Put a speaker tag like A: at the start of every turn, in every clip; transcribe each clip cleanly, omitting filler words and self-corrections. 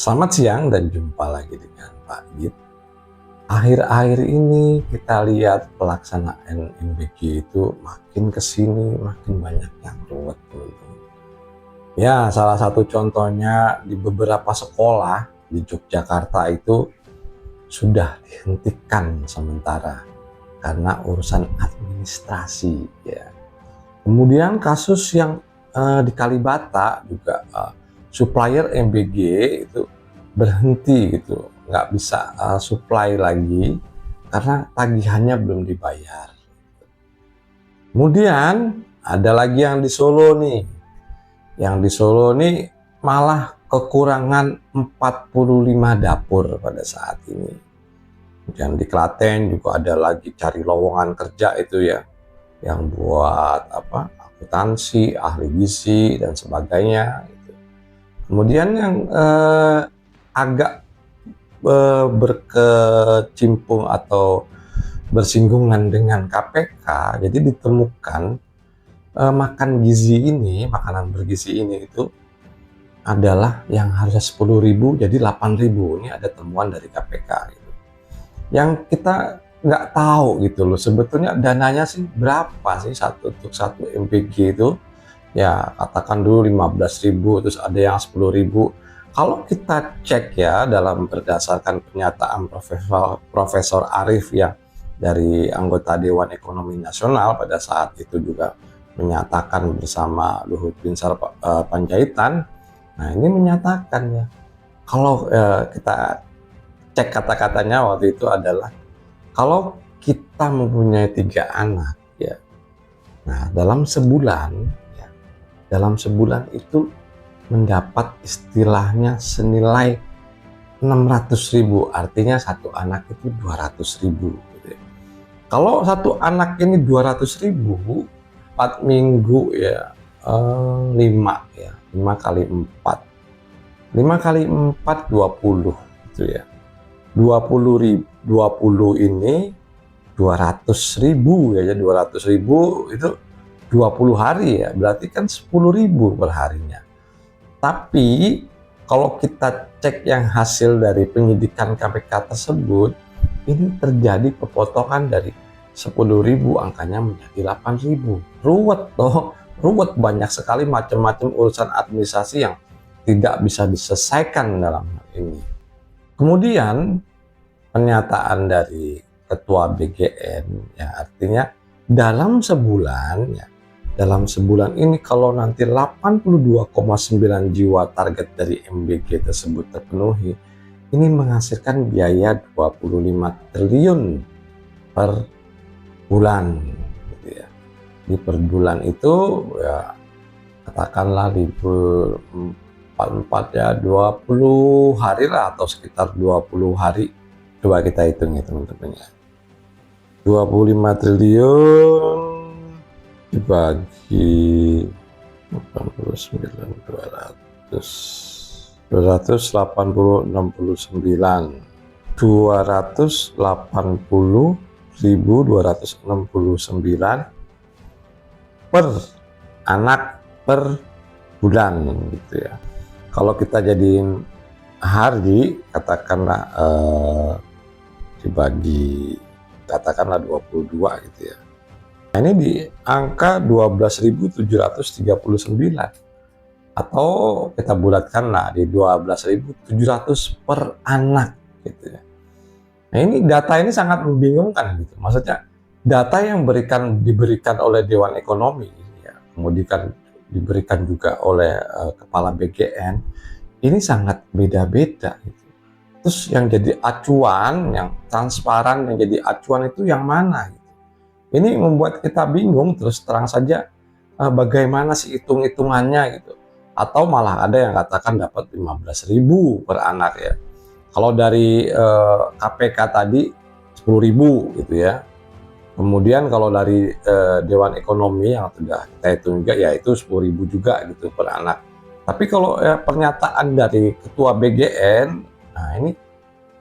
A: Selamat siang dan jumpa lagi dengan Pak Git. Akhir-akhir ini kita lihat pelaksanaan MBG itu makin kesini makin banyak yang ruwet, teman-teman. Ya, salah satu contohnya di beberapa sekolah di Yogyakarta itu sudah dihentikan sementara karena urusan administrasi. Ya. Kemudian kasus yang di Kalibata juga supplier MBG itu berhenti gitu, nggak bisa supply lagi karena tagihannya belum dibayar. Kemudian ada lagi yang di Solo nih, malah kekurangan 45 dapur pada saat ini. Kemudian di Klaten juga ada lagi cari lowongan kerja itu ya, yang buat akuntansi, ahli gizi dan sebagainya. Kemudian yang agak berkecimpung atau bersinggungan dengan KPK, jadi ditemukan makanan bergizi ini itu adalah yang harusnya 10.000 jadi 8.000. Ini ada temuan dari KPK gitu. Yang kita nggak tahu gitu loh, sebetulnya dananya sih berapa sih untuk satu MBG itu. Ya katakan dulu 15.000, terus ada yang 10.000. Kalau kita cek ya berdasarkan pernyataan Profesor Arief ya dari anggota Dewan Ekonomi Nasional pada saat itu juga menyatakan bersama Luhut Binsar Panjaitan. Nah ini menyatakan ya, kalau kita cek kata-katanya waktu itu adalah kalau kita mempunyai 3 anak ya, nah dalam sebulan itu mendapat istilahnya senilai 600.000, artinya satu anak itu 200.000 gitu ya. Kalau satu anak ini 200.000, 4 minggu ya 5 kali 4 20 gitu ya. 20 ini 200.000 ya, 200.000 itu 20 hari ya, berarti kan 10.000 per harinya. Tapi kalau kita cek yang hasil dari penyidikan KPK tersebut, ini terjadi pepotongan dari 10.000 angkanya menjadi 8.000. Ruwet banyak sekali macam-macam urusan administrasi yang tidak bisa diselesaikan dalam hal ini. Kemudian pernyataan dari Ketua BGN ya, artinya dalam sebulan ini kalau nanti 82,9 jiwa target dari MBG tersebut terpenuhi, ini menghasilkan biaya 25 triliun per bulan gitu ya. Di per bulan itu ya katakanlah libur 44 ya 20 hari lah, atau sekitar 20 hari. Coba kita hitung ya teman-teman ya. 25 triliun dibagi 89 280 280.269 per anak per bulan gitu ya. Kalau kita jadiin hari, katakanlah dibagi katakanlah 22 gitu ya. Nah, ini di angka 12.739, atau kita bulatkanlah di 12.700 per anak gitu ya. Nah, ini data ini sangat membingungkan gitu. Maksudnya data yang diberikan oleh Dewan Ekonomi ya, kemudian diberikan juga oleh Kepala BGN, ini sangat beda-beda gitu. Terus yang jadi acuan, yang transparan, yang jadi acuan itu yang mana gitu. Ini membuat kita bingung, terus terang saja bagaimana sih hitung-hitungannya gitu. Atau malah ada yang katakan dapat 15.000 per anak ya. Kalau dari KPK tadi 10.000 gitu ya. Kemudian kalau dari Dewan Ekonomi yang sudah kita hitung juga ya itu 10.000 juga gitu per anak. Tapi kalau pernyataan dari Ketua BGN, nah ini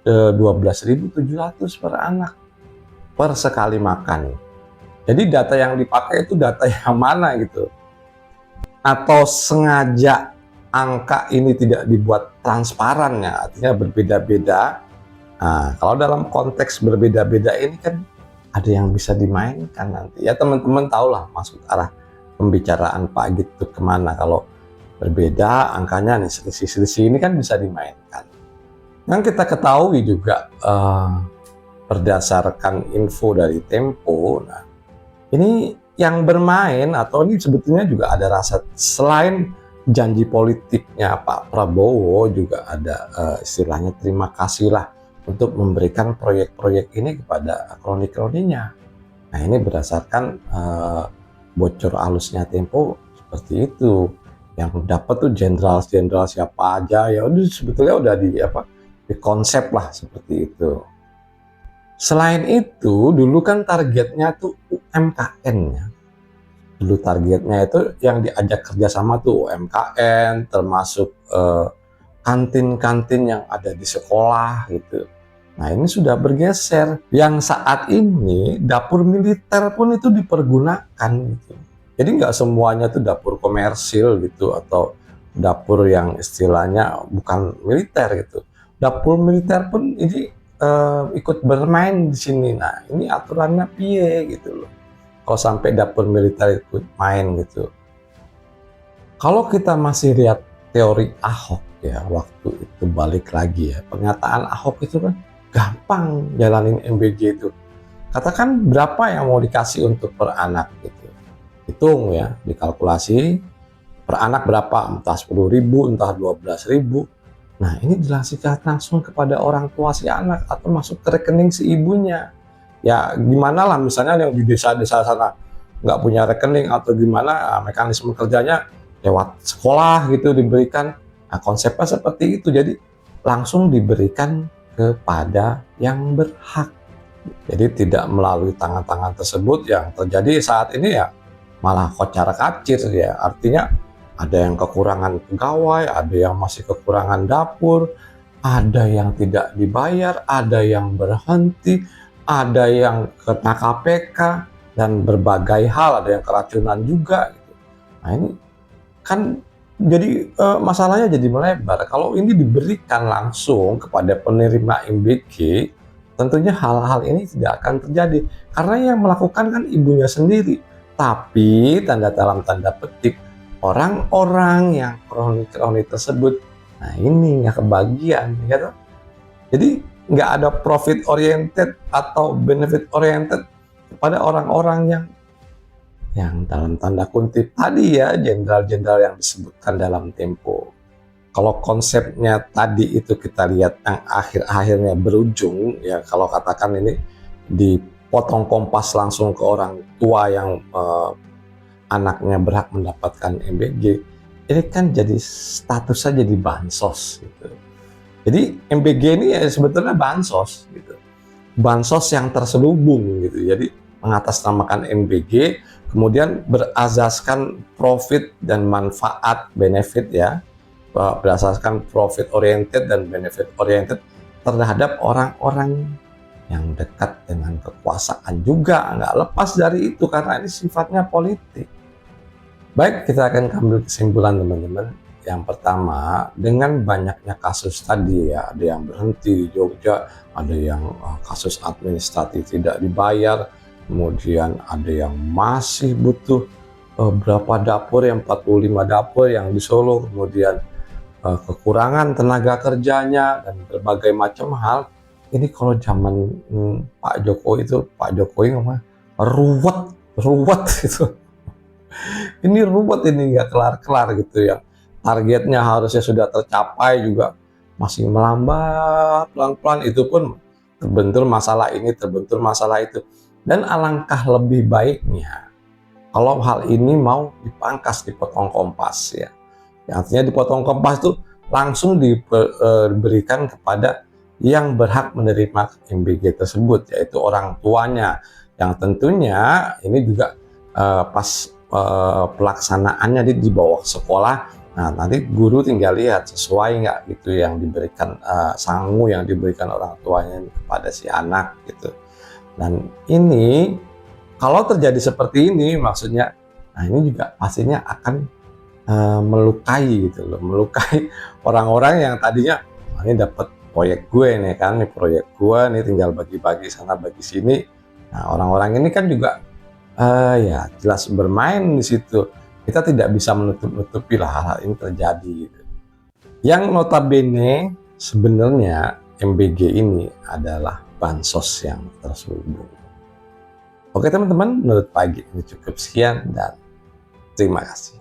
A: 12.700 per anak per sekali makan. Jadi data yang dipakai itu data yang mana gitu? Atau sengaja angka ini tidak dibuat transparan ya, artinya berbeda-beda. Nah, kalau dalam konteks berbeda-beda ini kan ada yang bisa dimainkan nanti. Ya teman-teman tahulah maksud arah pembicaraan Pak Agit itu kemana. Kalau berbeda angkanya nih, selisih-selisih ini kan bisa dimainkan. Yang kita ketahui juga berdasarkan info dari Tempo, nah ini yang bermain atau ini sebetulnya juga ada rasa selain janji politiknya Pak Prabowo juga ada istilahnya terima kasih lah untuk memberikan proyek-proyek ini kepada kroni-kroninya. Nah ini berdasarkan bocor halusnya Tempo seperti itu. Yang dapat tuh jenderal-jenderal siapa aja ya udah sebetulnya udah di konsep lah seperti itu. Selain itu dulu kan targetnya tuh UMKM ya. Dulu targetnya itu yang diajak kerjasama tuh UMKM, termasuk kantin-kantin yang ada di sekolah gitu. Nah ini sudah bergeser. Yang saat ini dapur militer pun itu dipergunakan gitu. Jadi nggak semuanya tuh dapur komersil gitu atau dapur yang istilahnya bukan militer gitu. Dapur militer pun ini ikut bermain di sini. Nah ini aturannya piye gitu loh. Kalau sampai dapur militer ikut main gitu. Kalau kita masih lihat teori Ahok ya, waktu itu balik lagi ya, pernyataan Ahok itu kan gampang jalanin MBG itu. Katakan berapa yang mau dikasih untuk per anak gitu. Hitung ya, dikalkulasi per anak berapa, entah 10.000, entah 12.000. Nah ini dilangsungkan langsung kepada orang tua si anak atau masuk ke rekening si ibunya. Ya gimana lah misalnya yang di desa-desa sana nggak punya rekening atau gimana, mekanisme kerjanya lewat sekolah gitu diberikan. Nah konsepnya seperti itu, jadi langsung diberikan kepada yang berhak. Jadi tidak melalui tangan-tangan tersebut. Yang terjadi saat ini ya malah kocar-kacir ya, artinya ada yang kekurangan pegawai, ada yang masih kekurangan dapur, ada yang tidak dibayar, ada yang berhenti, ada yang kena KPK, dan berbagai hal, ada yang keracunan juga gitu. Nah ini kan jadi masalahnya jadi melebar. Kalau ini diberikan langsung kepada penerima MBG, tentunya hal-hal ini tidak akan terjadi karena yang melakukan kan ibunya sendiri. Tapi dalam tanda petik orang-orang yang kroni-kroni tersebut, nah ini nggak kebagian, gitu. Jadi nggak ada profit oriented atau benefit oriented kepada orang-orang yang dalam tanda kutip tadi ya, jenderal-jenderal yang disebutkan dalam Tempo. Kalau konsepnya tadi itu kita lihat yang akhir-akhirnya berujung ya, kalau katakan ini dipotong kompas langsung ke orang tua yang anaknya berhak mendapatkan MBG, ini kan jadi statusnya jadi bansos gitu. Jadi MBG ini ya sebetulnya bansos gitu, bansos yang terselubung gitu. Jadi mengatasnamakan MBG, kemudian berasaskan profit dan manfaat benefit ya, berdasarkan profit oriented dan benefit oriented terhadap orang-orang yang dekat dengan kekuasaan juga, nggak lepas dari itu karena ini sifatnya politik. Baik, kita akan ambil kesimpulan teman-teman. Yang pertama, dengan banyaknya kasus tadi ya, ada yang berhenti di Jogja, ada yang kasus administratif tidak dibayar, kemudian ada yang masih butuh berapa dapur, yang 45 dapur yang di Solo, kemudian kekurangan tenaga kerjanya dan berbagai macam hal. Ini kalau zaman Pak Jokowi ngomong ruwet gitu. Ini ruwet, ini nggak kelar-kelar gitu ya. Targetnya harusnya sudah tercapai juga masih melambat pelan-pelan, itu pun terbentur masalah ini, terbentur masalah itu. Dan alangkah lebih baiknya kalau hal ini mau dipangkas, dipotong kompas ya. Artinya dipotong kompas itu langsung diberikan kepada yang berhak menerima MBG tersebut, yaitu orang tuanya, yang tentunya ini juga pas pelaksanaannya di bawah sekolah. Nah nanti guru tinggal lihat sesuai nggak gitu yang diberikan sangu yang diberikan orang tuanya kepada si anak gitu. Dan ini kalau terjadi seperti ini maksudnya, nah ini juga pastinya akan melukai gitu loh, melukai orang-orang yang tadinya ini dapat proyek gue nih kan, ini proyek gue nih tinggal bagi-bagi sana bagi sini. Nah orang-orang ini kan juga ya jelas bermain di situ. Kita tidak bisa menutup-nutupi lah hal-hal ini terjadi gitu. Yang notabene sebenarnya MBG ini adalah bansos yang terselubung. Oke teman-teman, menurut pagi ini cukup sekian dan terima kasih.